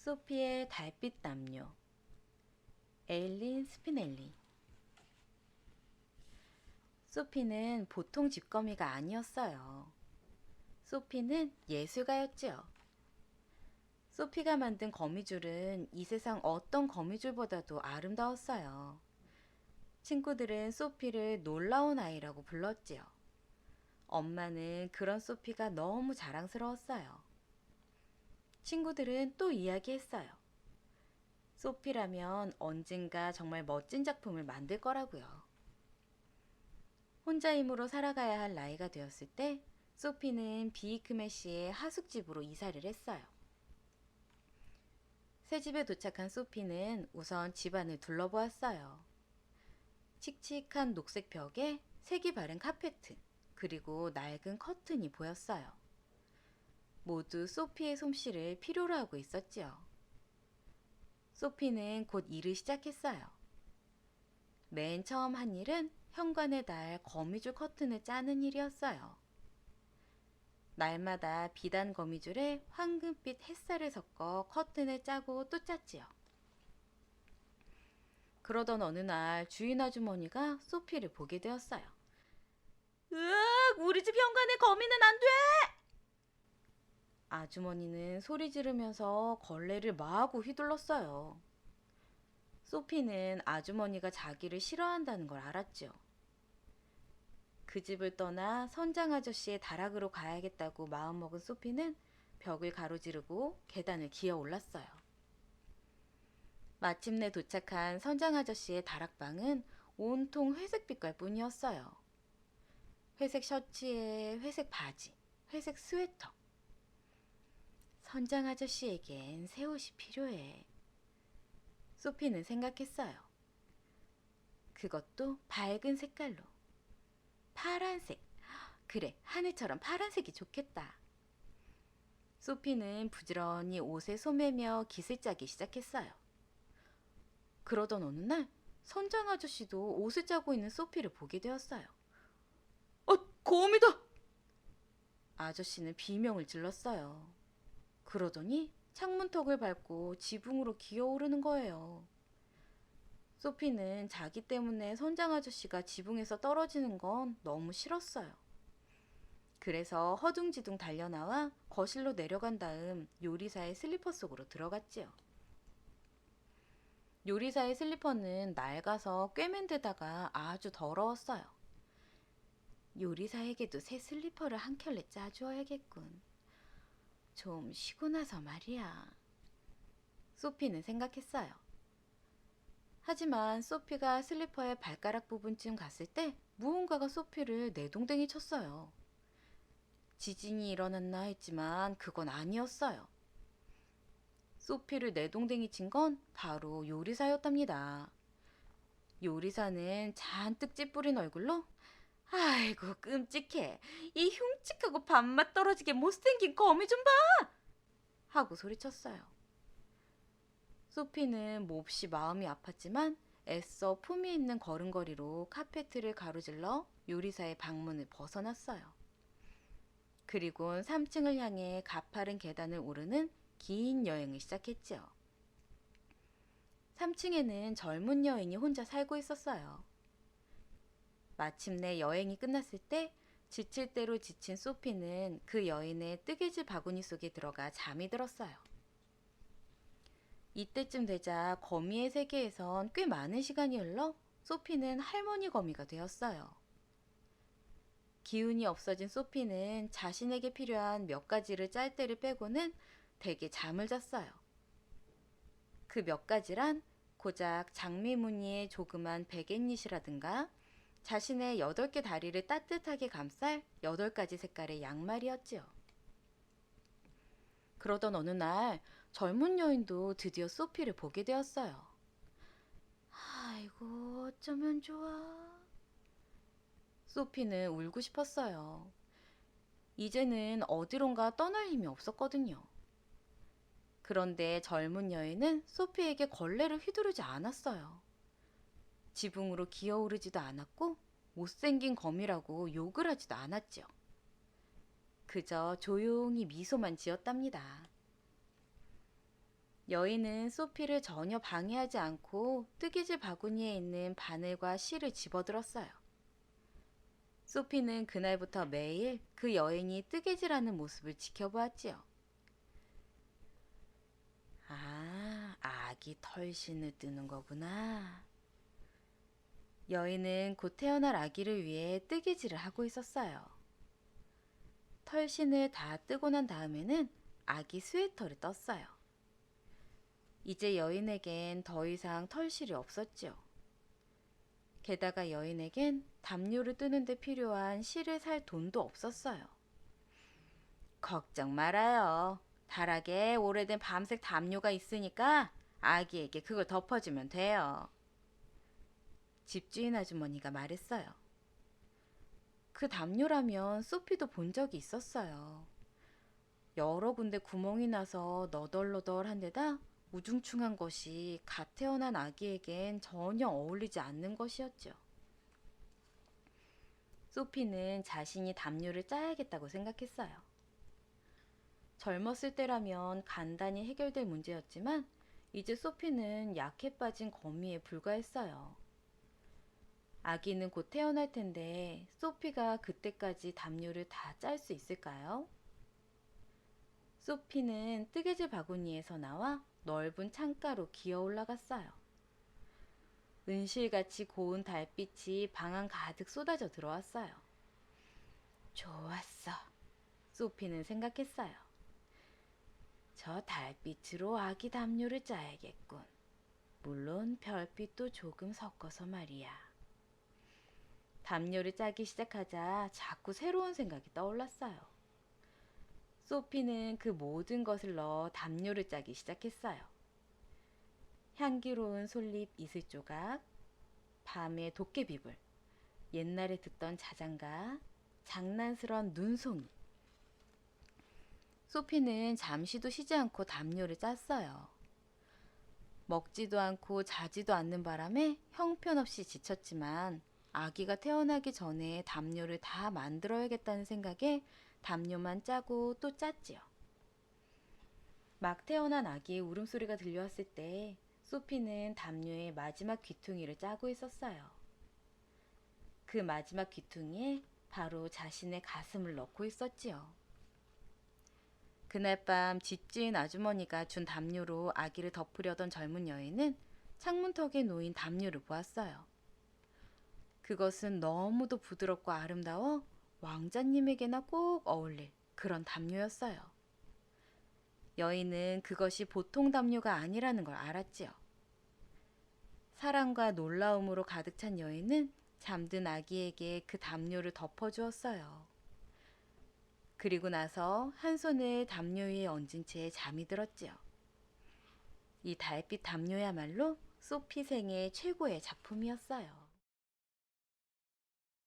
소피의 달빛 담요. 에일린 스피넬리. 소피는 보통 집거미가 아니었어요. 소피는 예술가였지요. 소피가 만든 거미줄은 이 세상 어떤 거미줄보다도 아름다웠어요. 친구들은 소피를 놀라운 아이라고 불렀지요. 엄마는 그런 소피가 너무 자랑스러웠어요. 친구들은 또 이야기했어요. 소피라면 언젠가 정말 멋진 작품을 만들 거라고요. 혼자 힘으로 살아가야 할 나이가 되었을 때 소피는 비이크메시의 하숙집으로 이사를 했어요. 새 집에 도착한 소피는 우선 집안을 둘러보았어요. 칙칙한 녹색 벽에 색이 바른 카페트, 그리고 낡은 커튼이 보였어요. 모두 소피의 솜씨를 필요로 하고 있었지요. 소피는 곧 일을 시작했어요. 맨 처음 한 일은 현관에 달 거미줄 커튼을 짜는 일이었어요. 날마다 비단 거미줄에 황금빛 햇살을 섞어 커튼을 짜고 또 짰지요. 그러던 어느 날 주인 아주머니가 소피를 보게 되었어요. 으악! 우리 집 현관에 거미는 안 돼! 아주머니는 소리 지르면서 걸레를 마구 휘둘렀어요. 소피는 아주머니가 자기를 싫어한다는 걸 알았죠. 그 집을 떠나 선장 아저씨의 다락으로 가야겠다고 마음먹은 소피는 벽을 가로지르고 계단을 기어 올랐어요. 마침내 도착한 선장 아저씨의 다락방은 온통 회색 빛깔 뿐이었어요. 회색 셔츠에 회색 바지, 회색 스웨터. 선장 아저씨에겐 새 옷이 필요해. 소피는 생각했어요. 그것도 밝은 색깔로. 파란색. 그래, 하늘처럼 파란색이 좋겠다. 소피는 부지런히 옷에 소매며 깃을 짜기 시작했어요. 그러던 어느 날 선장 아저씨도 옷을 짜고 있는 소피를 보게 되었어요. 거미다! 아저씨는 비명을 질렀어요. 그러더니 창문턱을 밟고 지붕으로 기어오르는 거예요. 소피는 자기 때문에 선장 아저씨가 지붕에서 떨어지는 건 너무 싫었어요. 그래서 허둥지둥 달려나와 거실로 내려간 다음 요리사의 슬리퍼 속으로 들어갔지요. 요리사의 슬리퍼는 낡아서 꿰맨 데다가 아주 더러웠어요. 요리사에게도 새 슬리퍼를 한 켤레 짜주어야겠군. 좀 쉬고 나서 말이야. 소피는 생각했어요. 하지만 소피가 슬리퍼의 발가락 부분쯤 갔을 때 무언가가 소피를 내동댕이 쳤어요. 지진이 일어났나 했지만 그건 아니었어요. 소피를 내동댕이 친 건 바로 요리사였답니다. 요리사는 잔뜩 찌푸린 얼굴로 아이고 끔찍해. 이 흉측하고 밥맛 떨어지게 못생긴 거미 좀 봐! 하고 소리쳤어요. 소피는 몹시 마음이 아팠지만 애써 품위 있는 걸음걸이로 카페트를 가로질러 요리사의 방문을 벗어났어요. 그리곤 3층을 향해 가파른 계단을 오르는 긴 여행을 시작했지요. 3층에는 젊은 여인이 혼자 살고 있었어요. 마침내 여행이 끝났을 때 지칠 대로 지친 소피는 그 여인의 뜨개질 바구니 속에 들어가 잠이 들었어요. 이때쯤 되자 거미의 세계에선 꽤 많은 시간이 흘러 소피는 할머니 거미가 되었어요. 기운이 없어진 소피는 자신에게 필요한 몇 가지를 짤 때를 빼고는 대개 잠을 잤어요. 그 몇 가지란 고작 장미 무늬의 조그만 베갯잎이라든가 자신의 8개 다리를 따뜻하게 감쌀 8가지 색깔의 양말이었지요. 그러던 어느 날 젊은 여인도 드디어 소피를 보게 되었어요. 아이고 어쩌면 좋아. 소피는 울고 싶었어요. 이제는 어디론가 떠날 힘이 없었거든요. 그런데 젊은 여인은 소피에게 걸레를 휘두르지 않았어요. 지붕으로 기어오르지도 않았고 못생긴 거미라고 욕을 하지도 않았죠. 그저 조용히 미소만 지었답니다. 여인은 소피를 전혀 방해하지 않고 뜨개질 바구니에 있는 바늘과 실을 집어들었어요. 소피는 그날부터 매일 그 여인이 뜨개질하는 모습을 지켜보았지요. 아, 아기 털신을 뜨는 거구나. 여인은 곧 태어날 아기를 위해 뜨개질을 하고 있었어요. 털신을 다 뜨고 난 다음에는 아기 스웨터를 떴어요. 이제 여인에겐 더 이상 털실이 없었죠. 게다가 여인에겐 담요를 뜨는 데 필요한 실을 살 돈도 없었어요. 걱정 말아요. 다락에 오래된 밤색 담요가 있으니까 아기에게 그걸 덮어주면 돼요. 집주인 아주머니가 말했어요. 그 담요라면 소피도 본 적이 있었어요. 여러 군데 구멍이 나서 너덜너덜한 데다 우중충한 것이 갓 태어난 아기에겐 전혀 어울리지 않는 것이었죠. 소피는 자신이 담요를 짜야겠다고 생각했어요. 젊었을 때라면 간단히 해결될 문제였지만 이제 소피는 약해 빠진 거미에 불과했어요. 아기는 곧 태어날 텐데 소피가 그때까지 담요를 다 짤 수 있을까요? 소피는 뜨개질 바구니에서 나와 넓은 창가로 기어 올라갔어요. 은실같이 고운 달빛이 방 안 가득 쏟아져 들어왔어요. 좋았어. 소피는 생각했어요. 저 달빛으로 아기 담요를 짜야겠군. 물론 별빛도 조금 섞어서 말이야. 담요를 짜기 시작하자 자꾸 새로운 생각이 떠올랐어요. 소피는 그 모든 것을 넣어 담요를 짜기 시작했어요. 향기로운 솔잎 이슬 조각, 밤의 도깨비불, 옛날에 듣던 자장가, 장난스런 눈송이. 소피는 잠시도 쉬지 않고 담요를 짰어요. 먹지도 않고 자지도 않는 바람에 형편없이 지쳤지만 아기가 태어나기 전에 담요를 다 만들어야겠다는 생각에 담요만 짜고 또 짰지요. 막 태어난 아기의 울음소리가 들려왔을 때 소피는 담요의 마지막 귀퉁이를 짜고 있었어요. 그 마지막 귀퉁이에 바로 자신의 가슴을 넣고 있었지요. 그날 밤 집주인 아주머니가 준 담요로 아기를 덮으려던 젊은 여인은 창문턱에 놓인 담요를 보았어요. 그것은 너무도 부드럽고 아름다워 왕자님에게나 꼭 어울릴 그런 담요였어요. 여인은 그것이 보통 담요가 아니라는 걸 알았지요. 사랑과 놀라움으로 가득 찬 여인은 잠든 아기에게 그 담요를 덮어주었어요. 그리고 나서 한 손을 담요 위에 얹은 채 잠이 들었지요. 이 달빛 담요야말로 소피 생애 최고의 작품이었어요.